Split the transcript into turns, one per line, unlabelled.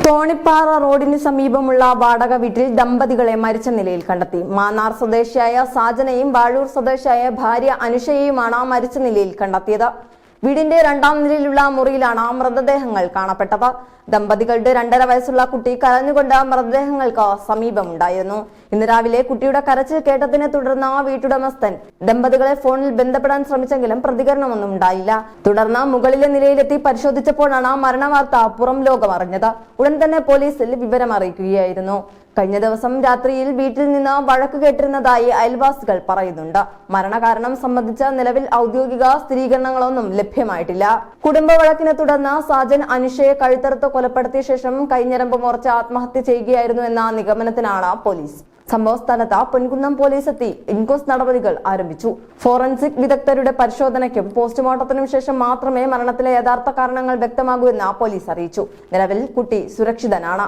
തോണിപ്പാറ റോഡിന് സമീപമുള്ള വാടക വീട്ടിൽ ദമ്പതികളെ മരിച്ച നിലയിൽ കണ്ടെത്തി. മാന്നാർ സ്വദേശിയായ സാജനയും വാഴൂർ സ്വദേശിയായ ഭാര്യ അനുഷയെയുമാണ് മരിച്ച നിലയിൽ കണ്ടെത്തിയത്. വീടിന്റെ 2ാം നിലയിലുള്ള മുറിയിലാണ് മൃതദേഹങ്ങൾ കാണപ്പെട്ടത്. ദമ്പതികളുടെ 2.5 വയസ്സുള്ള കുട്ടി കരഞ്ഞുകൊണ്ട് മൃതദേഹങ്ങൾക്ക് സമീപമുണ്ടായിരുന്നു. ഇന്ന് രാവിലെ കുട്ടിയുടെ കരച്ചിൽ കേട്ടതിനെ തുടർന്ന് വീട്ടുടമസ്ഥൻ ദമ്പതികളെ ഫോണിൽ ബന്ധപ്പെടാൻ ശ്രമിച്ചെങ്കിലും പ്രതികരണമൊന്നും ഉണ്ടായില്ല. തുടർന്ന് മുകളിലെ നിലയിലെത്തി പരിശോധിച്ചപ്പോഴാണ് മരണവാർത്ത പുറം ലോകം അറിഞ്ഞത്. ഉടൻ തന്നെ പോലീസിൽ വിവരം അറിയിക്കുകയായിരുന്നു. കഴിഞ്ഞ ദിവസം രാത്രിയിൽ വീട്ടിൽ നിന്ന് വഴക്ക് കേട്ടിരുന്നതായി അയൽവാസികൾ പറയുന്നുണ്ട്. മരണകാരണം സംബന്ധിച്ച നിലവിൽ ഔദ്യോഗിക സ്ഥിരീകരണങ്ങളൊന്നും ലഭ്യമായിട്ടില്ല. കുടുംബ വഴക്കിനെ തുടർന്ന് സാജൻ അനുഷയെ കഴുത്തറുത്ത് കൊലപ്പെടുത്തിയ ശേഷം കൈഞ്ഞരമ്പ് മുറിച്ച് ആത്മഹത്യ ചെയ്യുകയായിരുന്നു എന്ന നിഗമനത്തിലാണ് പോലീസ്. സംഭവ സ്ഥലത്ത് പൊൻകുന്നം പോലീസ് എത്തി ഇൻക്വസ്റ്റ് നടപടികൾ ആരംഭിച്ചു. ഫോറൻസിക് വിദഗ്ധരുടെ പരിശോധനയ്ക്കും പോസ്റ്റ്മോർട്ടത്തിനും ശേഷം മാത്രമേ മരണത്തിലെ യഥാർത്ഥ കാരണങ്ങൾ വ്യക്തമാകൂ എന്ന് പോലീസ് അറിയിച്ചു. നിലവിൽ കുട്ടി സുരക്ഷിതനാണ്.